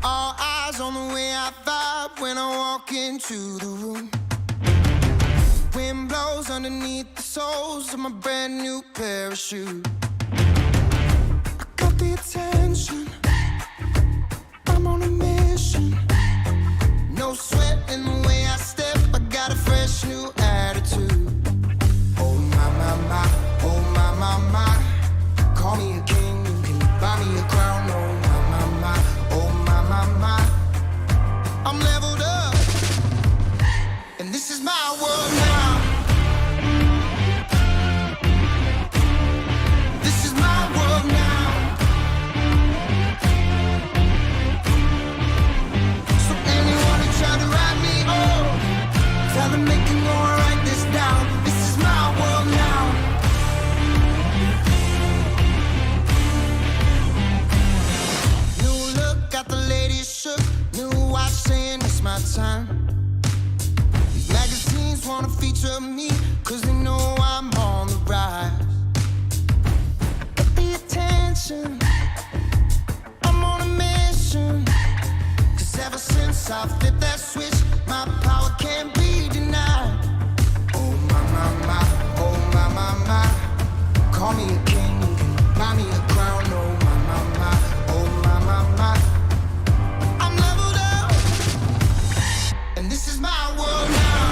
All eyes on the way I vibe when I walk into the room. Wind blows underneath the soles of my brand new pair of shoes. I got the attention, I'm on a mission. No sweat in the way I step, I got a fresh new attitude. Oh my, my, my, oh my, my, my. Call me a king, you can buy me a crown. Oh my, my, my, oh my, my, my. I'm leveled up, and this is my world now. This is my world now. So anyone who tried to write me off, tell them they can go and write this down. This is my world now. New look, got the ladies shook. New watch saying it's my time. These magazines wanna feature me, cause they know I'm on the rise. Get the attention, I'm on a mission. Cause ever since I flipped that switch, my power can't be denied. Oh my, my, my, oh my, my, my. Call me a king, you can buy me a crown. Oh my, my, my, oh my, my, my. I'm leveled up, and this is my world now.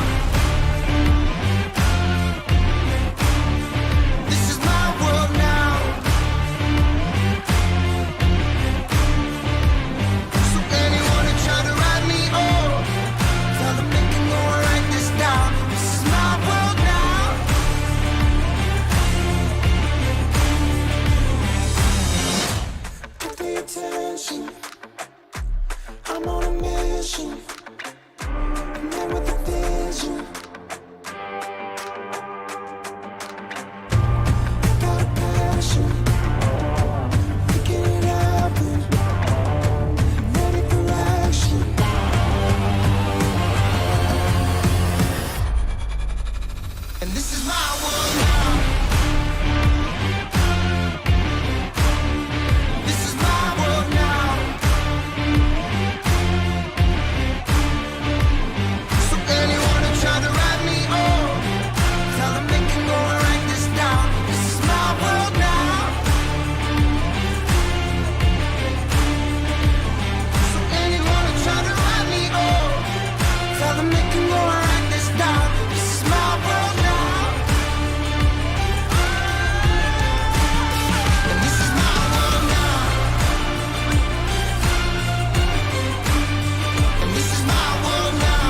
This is my world now. So anyone who tried to write me off, tell them they can go and write this down. This is my world now. Get the attention, I'm on a mission. I'm there with a vision. Got a passion, making it happen. Ready for action. And this is my world now. This is my world now. So anyone who tried to write me off, tell them they can go and write this down. This is my world now. So anyone who tried to write me off, tell them they can go and write this down. This is my world now. And this is my world now. And this is my world now.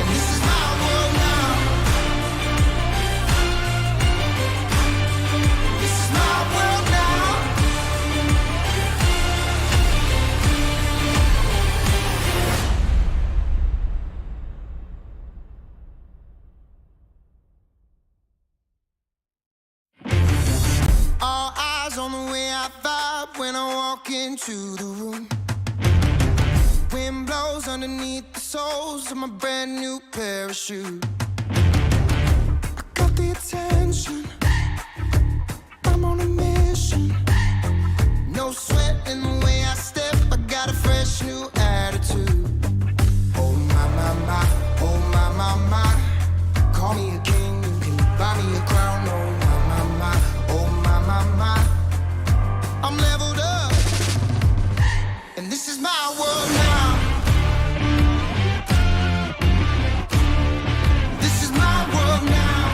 And this is my world now. This is my world now. All eyes on the way I vibe when I walk into the room. Wind blows underneath the soles of my brand new pair of shoes. I got the attention, I'm on a mission. No sweat in the way I step, I got a fresh new attitude. Oh my, my, my, oh my, my, my. Call me a king, you can buy me a crown. Oh my, my, my, oh my, my, my. I'm leveled up, and this is my world now. This is my world now.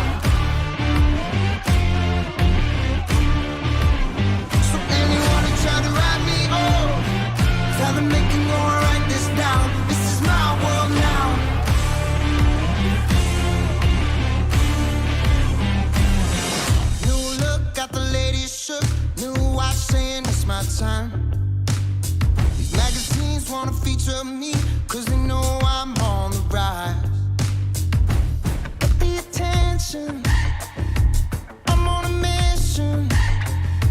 So anyone who tried to write me off, tell them they can go and write this down. This is my world now. New look, got the ladies shook. New watch saying it's my time. These magazines wanna feature me, cause they know I'm on the rise. Get the attention, I'm on a mission.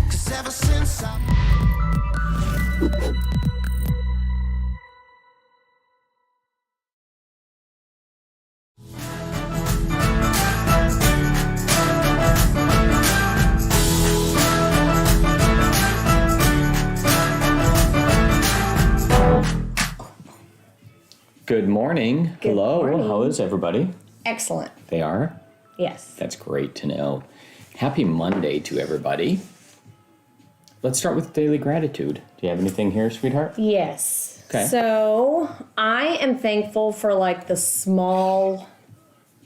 Cause ever since I Good morning. Good Hello. morning. How is everybody? Excellent. They are? Yes. That's great to know. Happy Monday to everybody. Let's start with daily gratitude. Do you have anything here, sweetheart? Yes. Okay. So I am thankful for like the small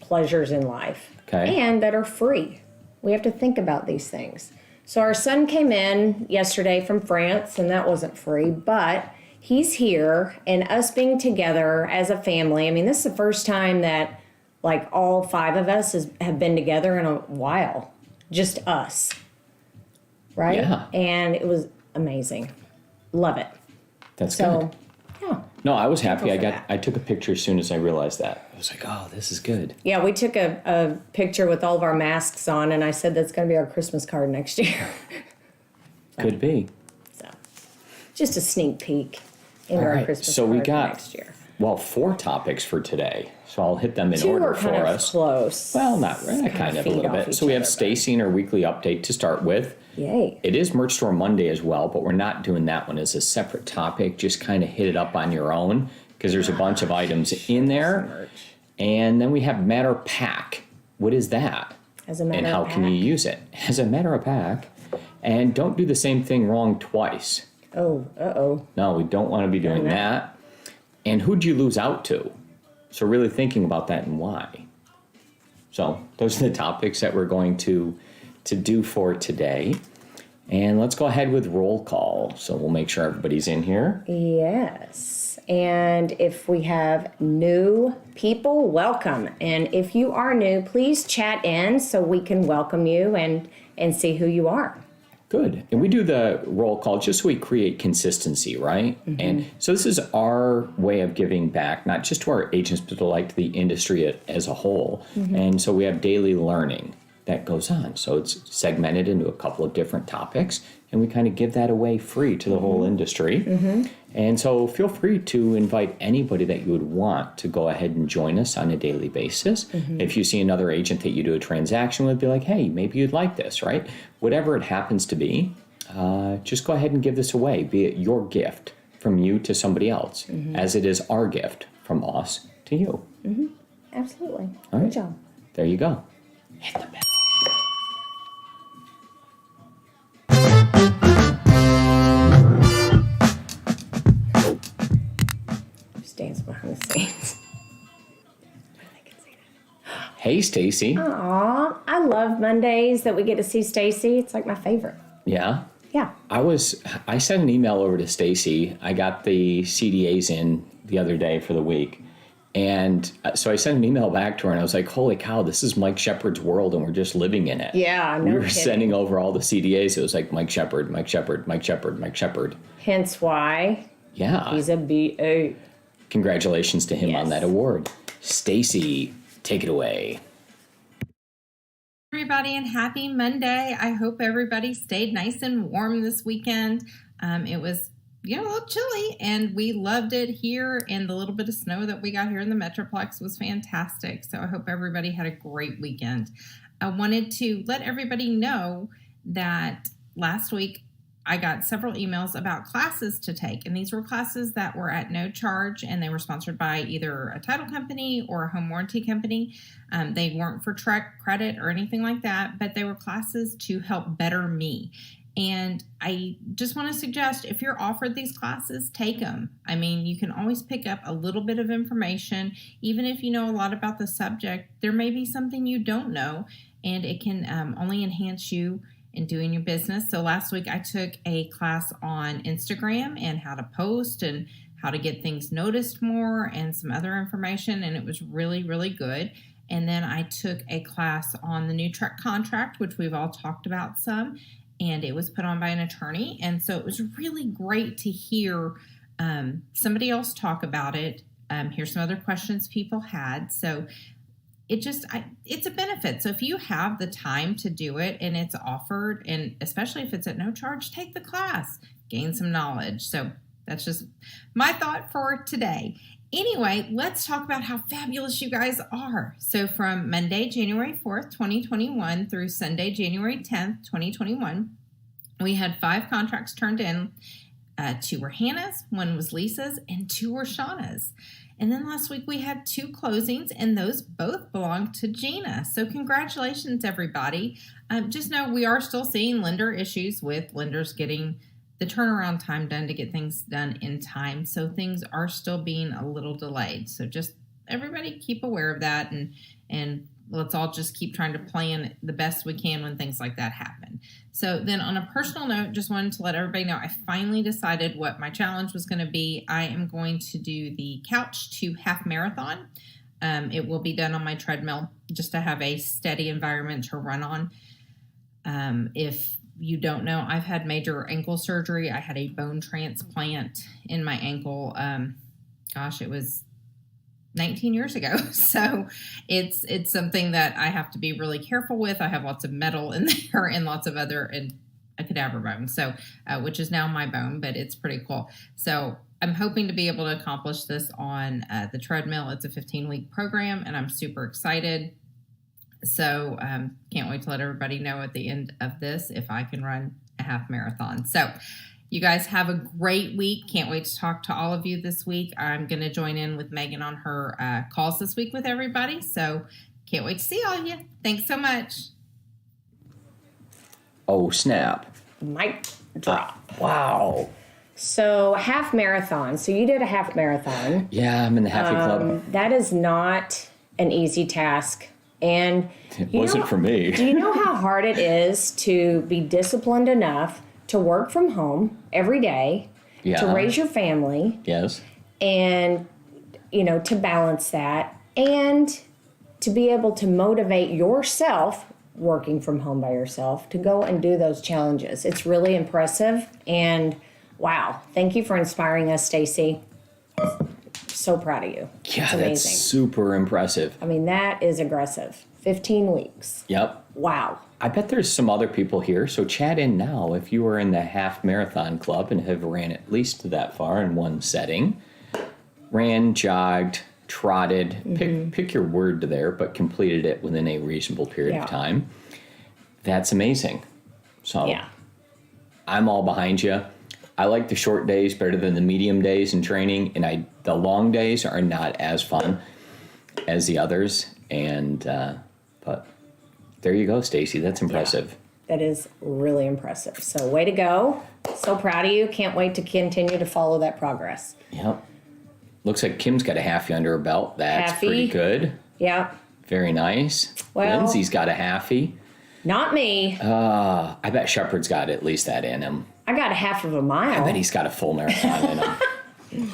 pleasures in life. Okay. And that are free. We have to think about these things. So our son came in yesterday from France, and that wasn't free, but he's here, and us being together as a family. I mean, this is the first time that like all five of us have been together in a while. Just us. Right? Yeah. And it was amazing. Love it. That's So, good. yeah. No, I was happy. Thankful for that. I took a picture as soon as I realized that. I was like, oh, this is good. Yeah, we took a picture with all of our masks on, and I said that's going to be our Christmas card next year. Could be. So, just a sneak peek into All our right. Christmas So card we got, for next year. well, 4 topics for today. So I'll hit them in Two order are kind for of us. close. Well, not really. Kind of a feed little off bit. each So we have other, but- Stacey in her weekly update to start with. Yay. It is Merch Store Monday as well, but we're not doing that one as a separate topic. Just kind of hit it up on your own because there's a bunch of items in there. Merch. And then we have Matterpack. What is that? As a matter And of how can you fact. use it? As a matter of fact. And don't do the same thing wrong twice. Oh, uh-oh. No, we don't want to be doing that. And who'd you lose out to? So really thinking about that and why. So those are the topics that we're going to do for today. And let's go ahead with roll call. So we'll make sure everybody's in here. Yes. And if we have new people, welcome. And if you are new, please chat in so we can welcome you and see who you are. Good. And we do the roll call just so we create consistency, right? Mm-hmm. And so this is our way of giving back, not just to our agents, but to like the industry as a whole. Mm-hmm. And so we have daily learning that goes on. So it's segmented into a couple of different topics, and we kind of give that away free to the whole industry. Mm-hmm. And so feel free to invite anybody that you would want to go ahead and join us on a daily basis. Mm-hmm. If you see another agent that you do a transaction with, be like, hey, maybe you'd like this, right? Whatever it happens to be, just go ahead and give this away, be it your gift from you to somebody else, as it is our gift from us to you. Absolutely. All Good right. job. There you go. Hit the bell. Just dance behind the scenes. Hey, Stacey. Aw, I love Mondays that we get to see Stacey. It's like my favorite. Yeah. Yeah. I sent an email over to Stacey. I got the CDAs in the other day for the week. And so I sent an email back to her and I was like, holy cow, this is Mike Shepard's world and we're just living in it. Yeah, no We were kidding. sending over all the CDAs. It was like Mike Shepard, Mike Shepard, Mike Shepard, Mike Shepard. Hence why Yeah. he's a BA. Congratulations to him Yes. on that award. Stacey, take it away. Everybody, and happy Monday. I hope everybody stayed nice and warm this weekend. It was a little chilly, and we loved it here, and the little bit of snow that we got here in the Metroplex was fantastic. So I hope everybody had a great weekend. I wanted to let everybody know that last week I got several emails about classes to take, and these were classes that were at no charge, and they were sponsored by either a title company or a home warranty company. They weren't for track credit or anything like that, but they were classes to help better me. And I just want to suggest, if you're offered these classes, take them. I mean, you can always pick up a little bit of information. Even if you know a lot about the subject, there may be something you don't know, and it can only enhance you in doing your business. So last week I took a class on Instagram and how to post and how to get things noticed more and some other information, and it was really, really good. And then I took a class on the new truck contract, which we've all talked about some, and it was put on by an attorney. And so it was really great to hear somebody else talk about it, hear some other questions people had. So it's a benefit. So if you have the time to do it and it's offered, and especially if it's at no charge, take the class, gain some knowledge. So that's just my thought for today. Anyway, let's talk about how fabulous you guys are. So from Monday, January 4th, 2021 through Sunday, January 10th, 2021, we had 5 contracts turned in. 2 were Hannah's, 1 was Lisa's, and 2 were Shana's. And then last week we had 2 closings, and those both belonged to Gina. So congratulations, everybody. Just know we are still seeing lender issues with lenders getting the turnaround time done to get things done in time. So things are still being a little delayed. So just everybody keep aware of that, and let's all just keep trying to plan the best we can when things like that happen. So then on a personal note, just wanted to let everybody know I finally decided what my challenge was going to be. I am going to do the couch to half marathon. It will be done on my treadmill just to have a steady environment to run on. If you don't know, I've had major ankle surgery. I had a bone transplant in my ankle. It was 19 years ago. So it's something that I have to be really careful with. I have lots of metal in there and lots of other, and a cadaver bone. So, which is now my bone, but it's pretty cool. So I'm hoping to be able to accomplish this on the treadmill. It's a 15-week program, and I'm super excited. So can't wait to let everybody know at the end of this if I can run a half marathon. So you guys have a great week. Can't wait to talk to all of you this week. I'm going to join in with Megan on her calls this week with everybody. So can't wait to see all of you. Thanks so much. Oh, snap. Mic drop. Wow. So half marathon. So you did a half marathon. Yeah, I'm in the Happy Club. That is not an easy task. And It wasn't for me. Do you know how hard it is to be disciplined enough to work from home every day, to raise your family, Yes. and, to balance that, and to be able to motivate yourself working from home by yourself to go and do those challenges? It's really impressive. And wow, thank you for inspiring us, Stacey. So proud of you. Yeah, it's amazing. that's super impressive. I mean, that is aggressive. 15 weeks. Yep. Wow. I bet there's some other people here, so chat in now if you were in the half marathon club and have ran at least that far in one setting. Ran, jogged, trotted, pick your word there, but completed it within a reasonable period of time. That's amazing. So I'm all behind you. I like the short days better than the medium days in training, and the long days are not as fun as the others. And but there you go, Stacey. That's impressive. That is really impressive. So way to go. So proud of you. Can't wait to continue to follow that progress. Yep. Looks like Kim's got a halfie under her belt. That's Halfie. pretty good. Yeah. Very nice. Well, Lindsay's got a halfie. Not me. I bet Shepard's got at least that in him. I got a half of a mile. I bet he's got a full marathon in him.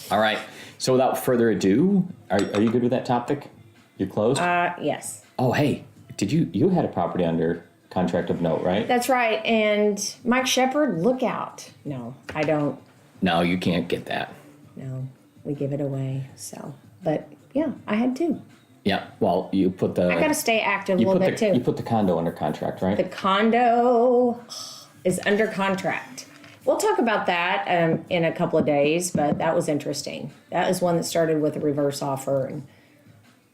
All right. So without further ado, are you good with that topic? You closed? Yes. Oh, hey, did you had a property under contract of note, right? That's right. And Mike Shepard, look out. No, I don't. No, you can't get that. No, we give it away. So, but yeah, I had to. Yeah. Well, you put the. I got to stay active a little bit too. You put the condo under contract, right? The condo is under contract. We'll talk about that in a couple of days, but that was interesting. That is one that started with a reverse offer, and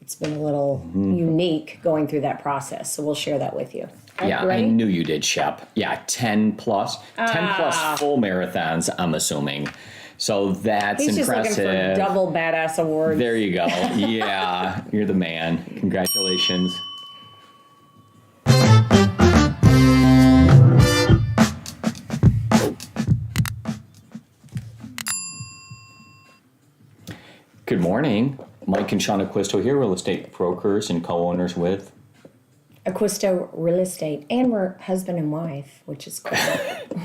it's been a little unique going through that process. So we'll share that with you. Yeah, I knew you did, Shep. Yeah, 10 plus full marathons, I'm assuming. So that's He's impressive. Just looking for double badass awards. There you go. Yeah, you're the man. Congratulations. Good morning. Mike and Shana Acquisto here, real estate brokers and co-owners with Acquisto Real Estate, and we're husband and wife, which is cool.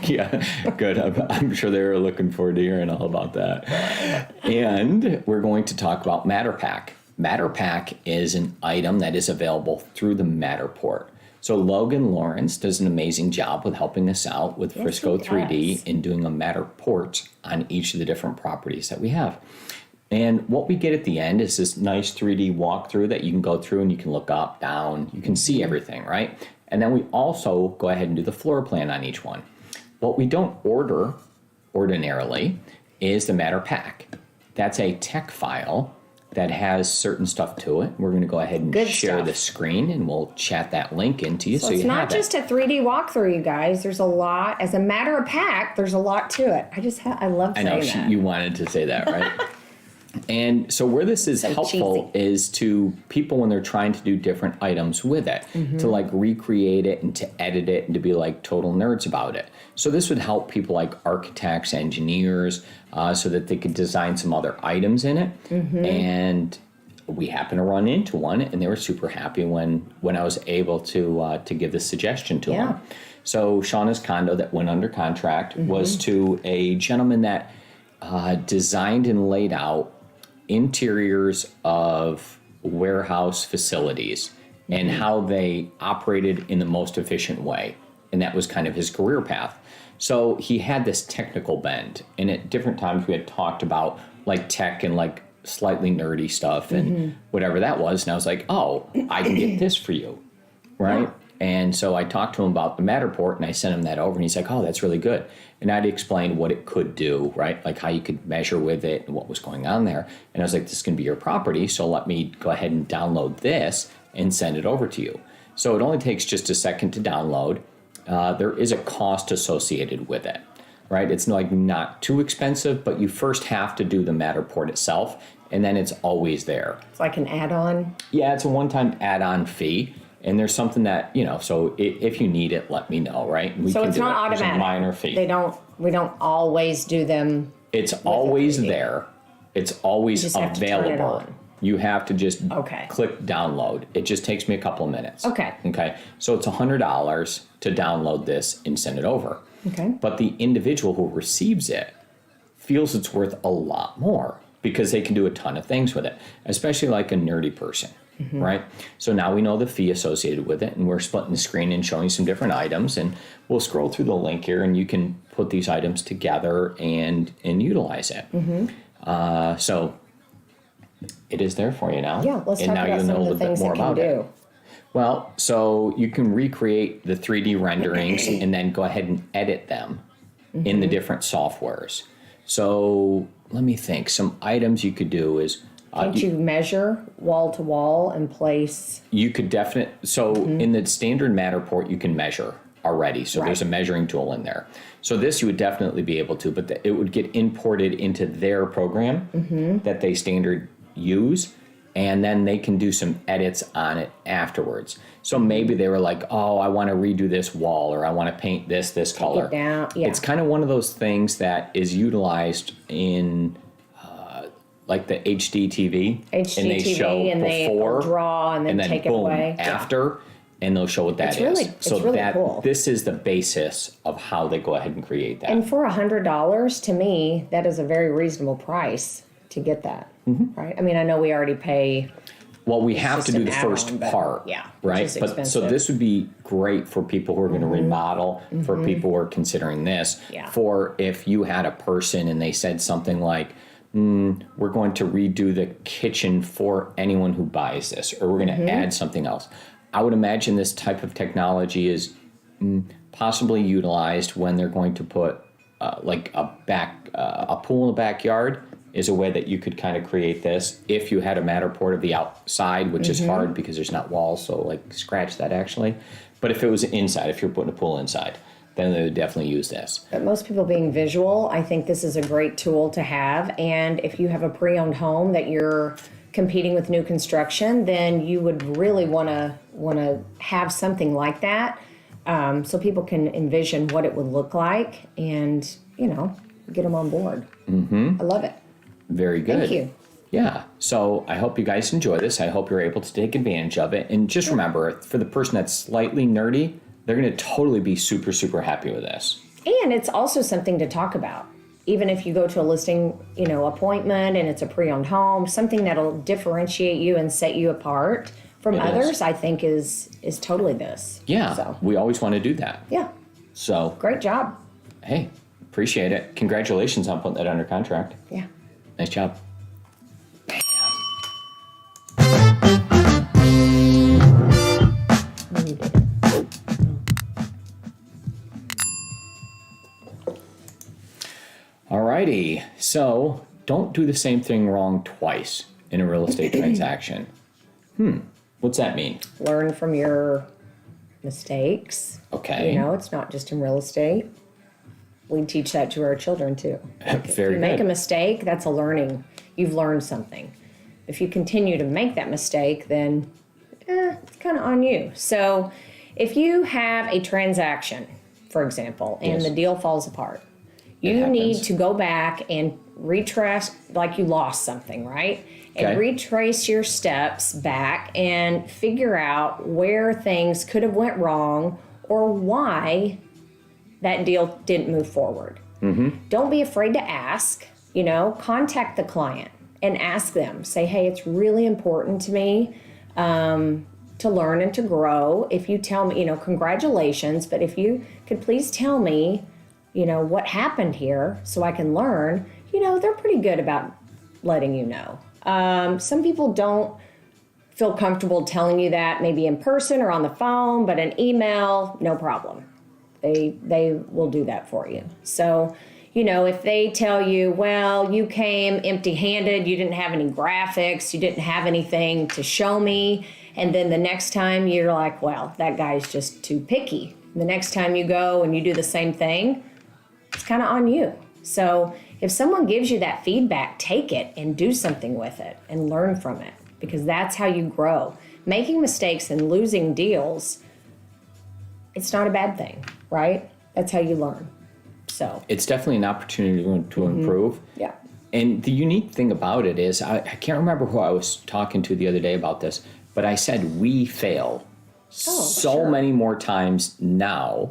Yeah, good. I'm sure they were looking forward to hearing all about that. And we're going to talk about Matterpack. Matterpack is an item that is available through the Matterport. So Logan Lawrence does an amazing job with helping us out with Frisco 3D and doing a Matterport on each of the different properties that we have. And what we get at the end is this nice 3D walkthrough that you can go through and you can look up, down, you can see everything, right? And then we also go ahead and do the floor plan on each one. What we don't order ordinarily is the Matterpack. That's a tech file that has certain stuff to it. We're going to go ahead and share the screen, and we'll chat that link into you so you have it. It's not just a 3D walkthrough, you guys. There's a lot. As a matter of fact, there's a lot to it. I love saying that. I know, you wanted to say that, right? And so where this is So helpful is to people when they're trying to do different items with it, to like recreate it and to edit it and to be like total nerds about it. So this would help people like architects, engineers, so that they could design some other items in it. And we happened to run into one, and they were super happy when I was able to give this suggestion to them. So Shauna's condo that went under contract was to a gentleman that designed and laid out interiors of warehouse facilities and how they operated in the most efficient way. And that was kind of his career path. So he had this technical bend, and at different times we had talked about like tech and like slightly nerdy stuff and whatever that was. And I was like, oh, I can get this for you, right? And so I talked to him about the Matterport, and I sent him that over, and he's like, oh, that's really good. And I'd explained what it could do, right? Like how you could measure with it and what was going on there. And I was like, this is going to be your property, so let me go ahead and download this and send it over to you. So it only takes just a second to download. There is a cost associated with it, right? It's like not too expensive, but you first have to do the Matterport itself, and then it's always there. It's like an add-on. Yeah, it's a one-time add-on fee. And there's something that, so if you need it, let me know, right? So it's not automatic. There's a minor fee. We don't always do them. It's always there. It's always You just have to turn it available. on. You have to just Okay. click download. It just takes me a couple of minutes. Okay. Okay. So it's $100 to download this and send it over. Okay. But the individual who receives it feels it's worth a lot more because they can do a ton of things with it, especially like a nerdy person. Right? So now we know the fee associated with it, and we're splitting the screen and showing some different items, and we'll scroll through the link here and you can put these items together and utilize it. So it is there for you now. Yeah, let's and talk now about you know some a of the little bit things more it can about do. it. Well, so you can recreate the 3D renderings and then go ahead and edit them in the different softwares. So let me think. Some items you could do is Can't you measure wall to wall and place? you could definitely, so in the standard Matterport, you can measure already. So there's a measuring tool in there. So this you would definitely be able to, but it would get imported into their program that they standard use. And then they can do some edits on it afterwards. So maybe they were like, oh, I want to redo this wall, or I want to paint this color. down, yeah. It's kind of one of those things that is utilized in like the HD TV. and they show and before, they draw and then take it boom, away. after, and they'll show what that is. It's really cool. This is the basis of how they go ahead and create that. And for $100, to me, that is a very reasonable price to get that, right? I mean, I know we already pay. Well, we have just to do an the first add-on, but part, yeah, right? which is But so expensive. this would be great for people who are going to remodel, for people who are considering this, Yeah. for if you had a person and they said something like, we're going to redo the kitchen for anyone who buys this, or we're going to add something else. I would imagine this type of technology is possibly utilized when they're going to put like a pool in the backyard is a way that you could kind of create this. If you had a Matterport of the outside, which is hard because there's not walls, so like scratch that actually. But if it was inside, if you're putting a pool inside, then they would definitely use this. But most people being visual, I think this is a great tool to have. And if you have a pre-owned home that you're competing with new construction, then you would really want to have something like that, so people can envision what it would look like and get them on board. I love it. Very good. Thank you. Yeah. So I hope you guys enjoy this. I hope you're able to take advantage of it. And just remember, for the person that's slightly nerdy, they're going to totally be super, super happy with this. And it's also something to talk about. Even if you go to a listing, appointment and it's a pre-owned home, something that'll differentiate you and set you apart from others, I think is totally this. Yeah. So, We always want to do that. yeah, So, great job. hey, appreciate it. Congratulations on putting that under contract. Yeah. Nice job. Alrighty, so don't do the same thing wrong twice in a real estate transaction. What's that mean? Learn from your mistakes. Okay. It's not just in real estate. we teach that to our children too. If Very you make good. a mistake, that's a learning. You've learned something. If you continue to make that mistake, then it's kind of on you. So if you have a transaction, for example, and Yes. the deal falls apart, It you need happens. to go back and retrace, like you lost something, right? And Okay. retrace your steps back and figure out where things could have went wrong or why that deal didn't move forward. Don't be afraid to ask, contact the client and ask them. Say, hey, it's really important to me to learn and to grow. If you tell me, congratulations, but if you could please tell me, what happened here so I can learn, they're pretty good about letting you know. Some people don't feel comfortable telling you that maybe in person or on the phone, but an email, no problem. They will do that for you. So, if they tell you, well, you came empty-handed, you didn't have any graphics, you didn't have anything to show me, and then the next time you're like, well, that guy's just too picky. The next time you go and you do the same thing, it's kind of on you. So if someone gives you that feedback, take it and do something with it and learn from it, because that's how you grow. Making mistakes and losing deals, it's not a bad thing, right? That's how you learn. So It's definitely an opportunity to improve. yeah. And the unique thing about it is, I can't remember who I was talking to the other day about this, but I said we fail so sure. many more times now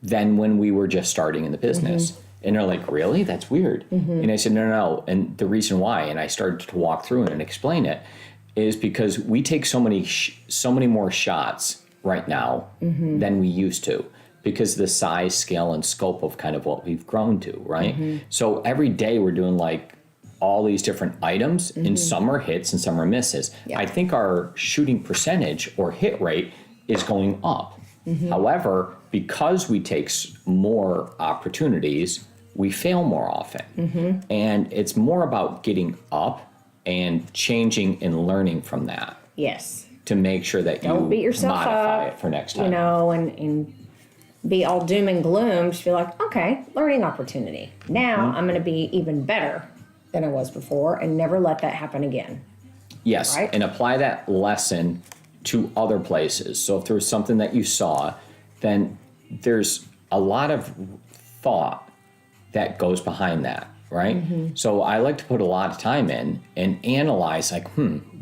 than when we were just starting in the business. And they're like, really? That's weird. And I said, no. And the reason why, and I started to walk through it and explain it, is because we take so many more shots right now than we used to, because the size, scale, and scope of kind of what we've grown to, right? So every day we're doing like all these different items, and some are hits and some are misses. Yeah. I think our shooting percentage or hit rate is going up. However, because we take more opportunities, we fail more often. And it's more about getting up and changing and learning from that Yes. to make sure that Don't you beat yourself modify up, it for next time. and be all doom and gloom. Just be like, okay, learning opportunity. Now I'm going to be even better than I was before and never let that happen again. Yes, Right? and apply that lesson to other places. So if there was something that you saw, then there's a lot of thought that goes behind that, right? So I like to put a lot of time in and analyze like,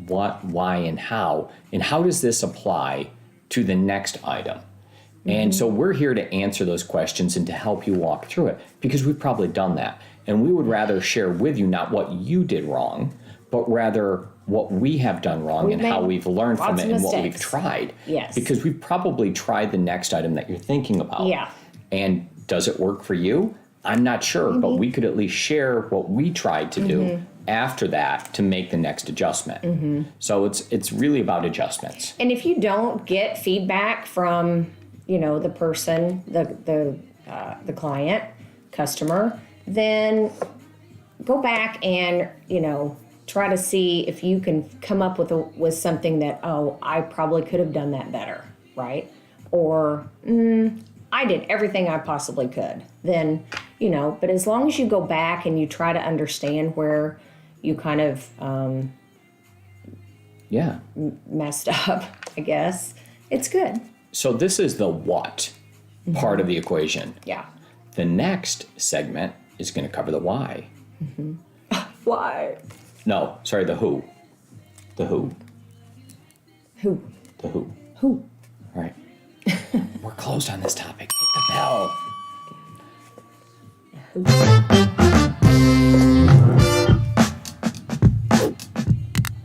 what, why, and how does this apply to the next item? And so we're here to answer those questions and to help you walk through it, because we've probably done that. And we would rather share with you not what you did wrong, but rather what we have done wrong and how made we've learned from lots it of and what we've mistakes. tried. Yes. Because we've probably tried the next item that you're thinking about. Yeah. And does it work for you? I'm not sure, but we could at least share what we tried to do after that to make the next adjustment. So it's really about adjustments. And if you don't get feedback from, the person, the client, customer, then go back and, try to see if you can come up with something that, I probably could have done that better, right? Or, I did everything I possibly could. Then, but as long as you go back and you try to understand where you kind of Yeah. messed up, I guess, it's good. So this is the what part of the equation. Yeah. The next segment is going to cover the why. Why? No, sorry, the who. The who. Who? The who. Who? All right. We're closed on this topic. Hit the bell.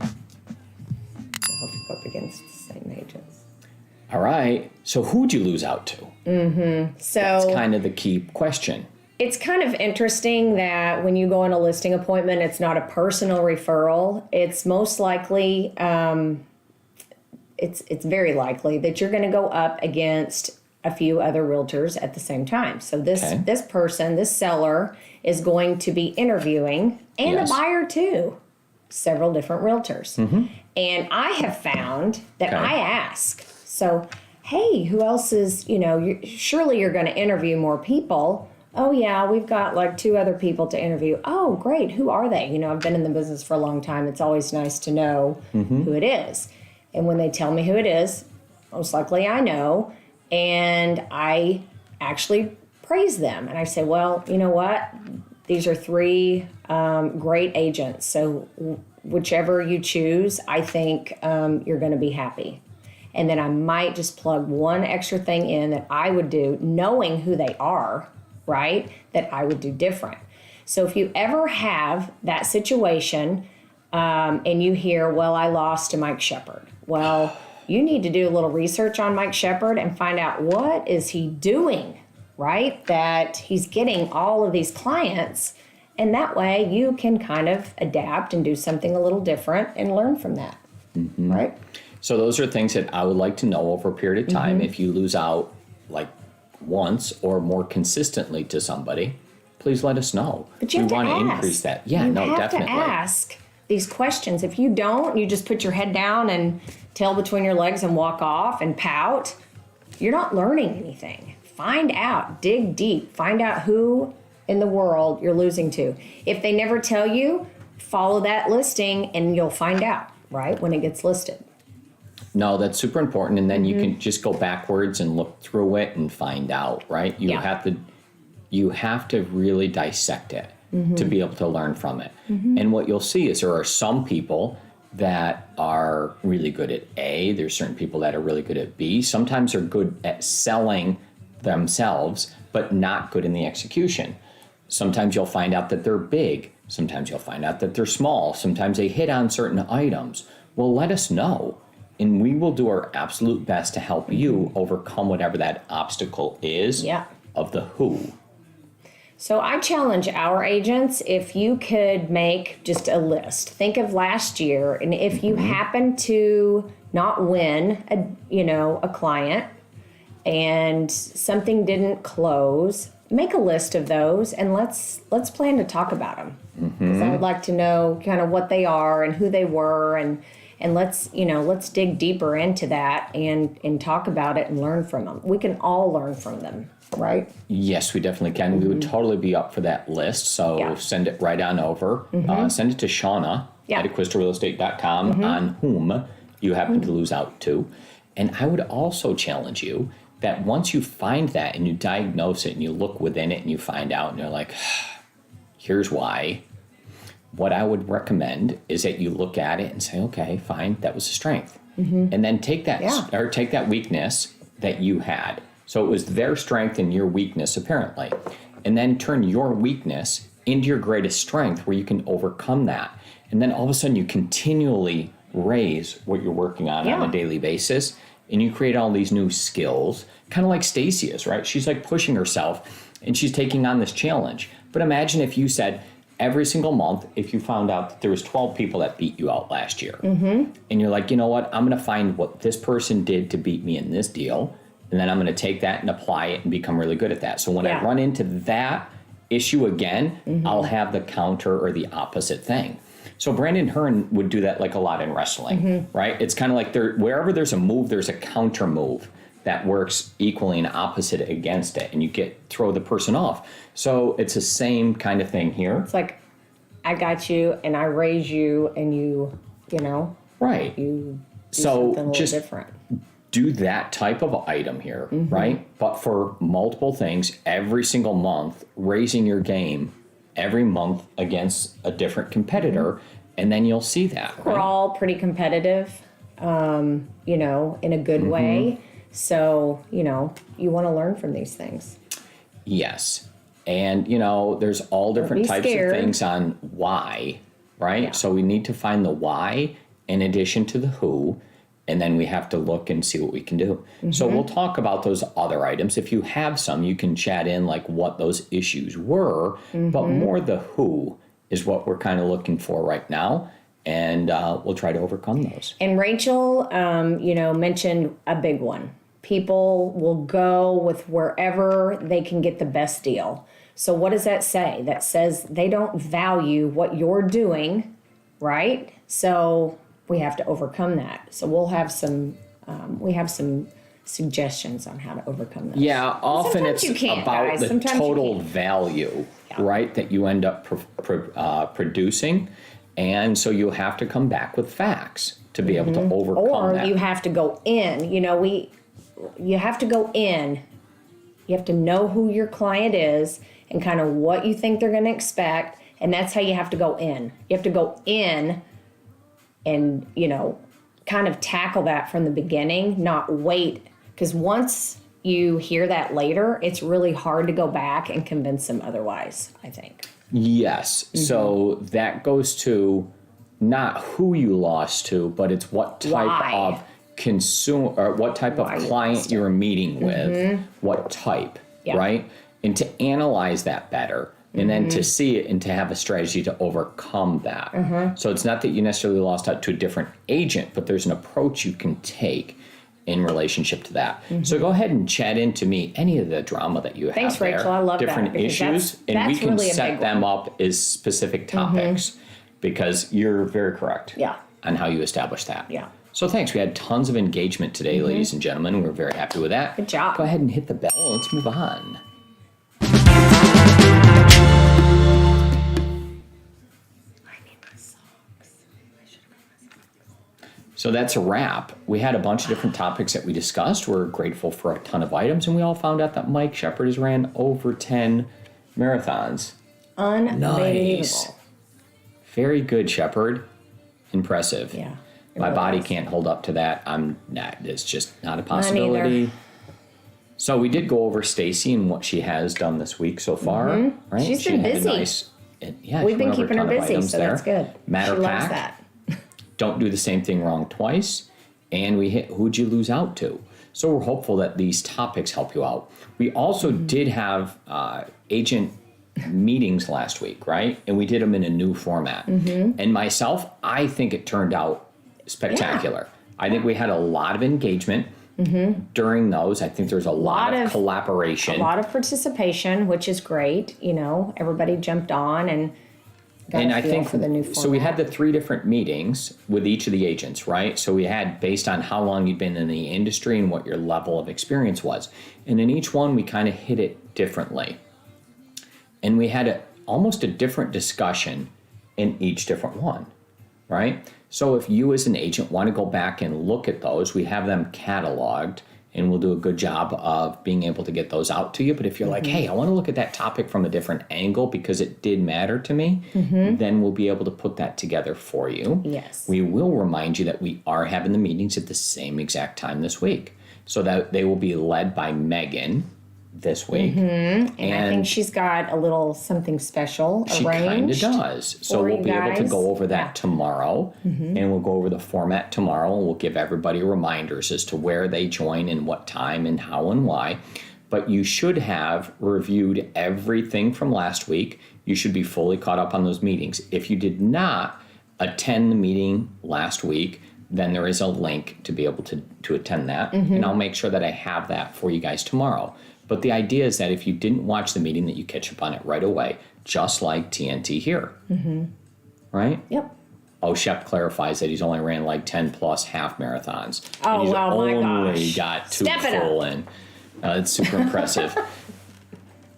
I hope you up against the same agents. All right. So who'd you lose out to? So That's kind of the key question. it's kind of interesting that when you go on a listing appointment, it's not a personal referral. It's most likely, it's very likely that you're going to go up against a few other realtors at the same time. So this person, this seller, is going to be interviewing, and Yes. a buyer too, several different realtors. And I have found that Okay. I ask, so, hey, who else is, surely you're going to interview more people. Oh, yeah, we've got like 2 other people to interview. Oh, great. Who are they? You know, I've been in the business for a long time. It's always nice to know who it is. And when they tell me who it is, most likely I know. And I actually praise them. And I say, well, you know what? These are 3 great agents. So whichever you choose, I think you're going to be happy. And then I might just plug one extra thing in that I would do, knowing who they are, right, that I would do different. So if you ever have that situation and you hear, well, I lost to Mike Shepard. Well, you need to do a little research on Mike Shepard and find out what is he doing, right, that he's getting all of these clients. And that way you can kind of adapt and do something a little different and learn from that, right? So those are things that I would like to know over a period of time. If you lose out like once or more consistently to somebody, please let us know. But you have to want ask. to increase that. Yeah, you no, have definitely. to ask these questions. If you don't, you just put your head down and tail between your legs and walk off and pout, you're not learning anything. Find out, dig deep, find out who in the world you're losing to. If they never tell you, follow that listing and you'll find out, right, when it gets listed. No, that's super important. And then you can just go backwards and look through it and find out, right? You have to really dissect it to be able to learn from it. And what you'll see is there are some people that are really good at A. There's certain people that are really good at B. Sometimes they're good at selling themselves, but not good in the execution. Sometimes you'll find out that they're big. Sometimes you'll find out that they're small. Sometimes they hit on certain items. Well, let us know. And we will do our absolute best to help you overcome whatever that obstacle is of the who. So I challenge our agents, if you could make just a list. Think of last year, and if you happen to not win a client and something didn't close, make a list of those and let's plan to talk about them. Because I would like to know kind of what they are and who they were, and let's dig deeper into that and talk about it and learn from them. We can all learn from them, right? Yes, we definitely can. We would totally be up for that list. So send it right on over. Send it to Shana at AcquistoRealEstate.com on whom you happen to lose out to. And I would also challenge you that once you find that and you diagnose it and you look within it and you find out and you're like, here's why. What I would recommend is that you look at it and say, okay, fine, that was a strength. And then take that or take that weakness that you had. So it was their strength and your weakness, apparently. And then turn your weakness into your greatest strength where you can overcome that. And then all of a sudden you continually raise what you're working on a daily basis. And you create all these new skills, kind of like Stacey is, right? She's like pushing herself and she's taking on this challenge. But imagine if you said, every single month, if you found out that there was 12 people that beat you out last year, and you're like, you know what, I'm going to find what this person did to beat me in this deal, and then I'm going to take that and apply it and become really good at that. So when I run into that issue again, I'll have the counter or the opposite thing. So Brandon Hearn would do that like a lot in wrestling, right? It's kind of like wherever there's a move, there's a counter move that works equally and opposite against it, and you throw the person off. So it's the same kind of thing here. It's like, I got you, and I raise you, and you right. You do something a little different. Do that type of item here, right? But for multiple things, every single month, raising your game every month against a different competitor, and then you'll see that. We're all pretty competitive, in a good way. So, you want to learn from these things. Yes. And, there's all different types of things on why, right? Yeah. So we need to find the why in addition to the who, and then we have to look and see what we can do. So we'll talk about those other items. If you have some, you can chat in like what those issues were, but more the who is what we're kind of looking for right now. And we'll try to overcome those. And Rachel, mentioned a big one. People will go with wherever they can get the best deal. So what does that say? That says they don't value what you're doing, right? So we have to overcome that. So we'll have some suggestions on how to overcome those. Yeah, often Sometimes it's you can't, about guys. the Sometimes you total can't. value, Yeah. right, that you end up producing. And so you have to come back with facts to be able to overcome Or that. you have to go in. You have to go in. You have to know who your client is and kind of what you think they're going to expect. And that's how you have to go in. You have to go in and, kind of tackle that from the beginning, not wait. Because once you hear that later, it's really hard to go back and convince them otherwise, I think. Yes. So that goes to not who you lost to, but it's what type Why? of consumer or what type Why of you client lost it. you're meeting with, what type, Yeah. right? And to analyze that better. And then to see it and to have a strategy to overcome that. So it's not that you necessarily lost out to a different agent, but there's an approach you can take in relationship to that. So go ahead and chat into me any of the drama that you have Thanks, there. Rachel. I love that, different because issues, and we that's can really a set big them one. up as specific topics because you're very correct Yeah. on how you establish that. Yeah. So thanks. We had tons of engagement today, ladies and gentlemen. We're very happy with that. Good job. Go ahead and hit the bell. Let's move on. So that's a wrap. We had a bunch of different topics that we discussed. We're grateful for a ton of items, and we all found out that Mike Shepard has ran over 10 marathons. Unbelievable. Nice. Very good, Shepard. Impressive. Yeah. it My really body is. can't hold up to that. It's just not a possibility. So we did go over Stacey and what she has done this week so far, right? She's She been had a busy. nice, yeah, We've she been went over a keeping her ton of busy, items so there. that's good. She loves Matterpack. that. Don't do the same thing wrong twice. And we hit who'd you lose out to? So we're hopeful that these topics help you out. We also did have agent meetings last week, right? And we did them in a new format. And myself, I think it turned out spectacular. I think we had a lot of engagement during those. I think there's a lot of collaboration. A lot of participation, which is great. Everybody jumped on and got a I feel think for the new format. so. We had the 3 different meetings with each of the agents, right? So we had based on how long you'd been in the industry and what your level of experience was, and in each one we kind of hit it differently, and we had almost a different discussion in each different one, right? So if you as an agent want to go back and look at those, we have them cataloged. And we'll do a good job of being able to get those out to you. But if you're like, hey, I want to look at that topic from a different angle because it did matter to me, then we'll be able to put that together for you. Yes. We will remind you that we are having the meetings at the same exact time this week. So that they will be led by Megan this week. And I think she's got a little something special She kind of arranged. does. So for we'll you be able to guys. go over that Yeah. tomorrow. And we'll go over the format tomorrow. And we'll give everybody reminders as to where they join and what time and how and why. But you should have reviewed everything from last week. You should be fully caught up on those meetings. If you did not attend the meeting last week, then there is a link to be able to attend that. And I'll make sure that I have that for you guys tomorrow. But the idea is that if you didn't watch the meeting, that you catch up on it right away, just like TNT here. Right? Yep. Oh, Shep clarifies that he's only ran like 10 plus half marathons. Oh, and he's wow, my only gosh. got 2 Step it up. full in. It's super impressive.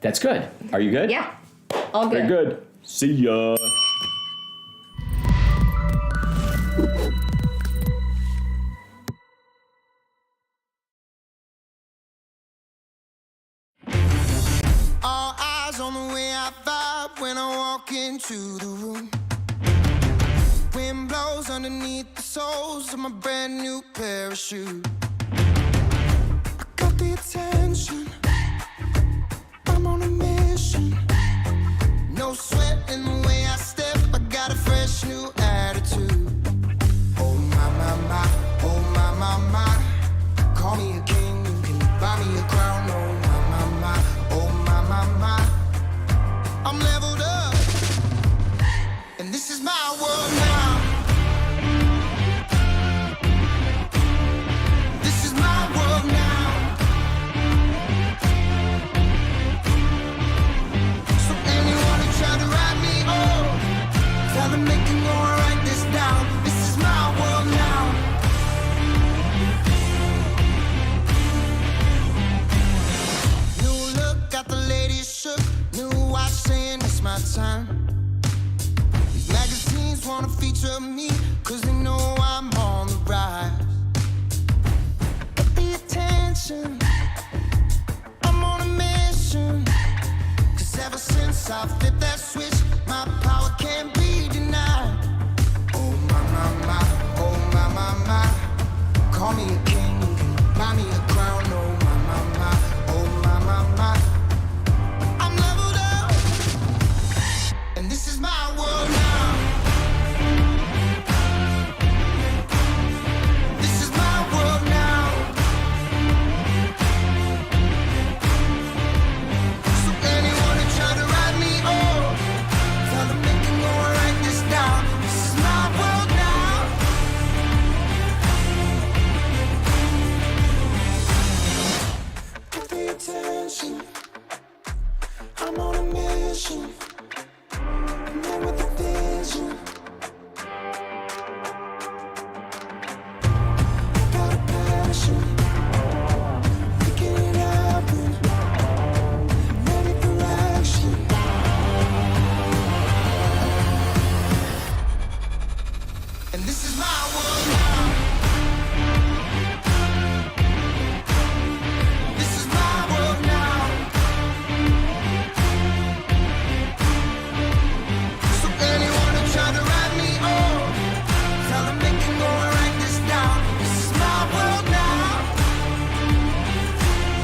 That's good. Are you good? Yeah. All good. Very good. See ya. All eyes on the way I vibe when I walk into the room. Wind blows underneath the soles of my brand new pair of shoes. I got the attention. I'm on a mission. No sweat in the way I step. I got a fresh new attitude. Oh my, my, my. Oh my, my, my. Call me a king. You can buy me a crown. Oh my, my, my. Oh my, my, my. I'm leveled up. And this is my world now. time. These magazines wanna feature me, cause they know I'm on the rise. But the attention, I'm on a mission. Cause ever since I flipped that switch, my power can't be denied. Oh my, my, my, oh my, my, my. Call me a king, you can buy me a crown. Oh my, my, my, oh my, my, my. I'm leveled up, and this is my world now. This is my world now. So anyone who tried to write me off, tell them they can go and write this down. This is my world now. Give the attention, I'm on a mission.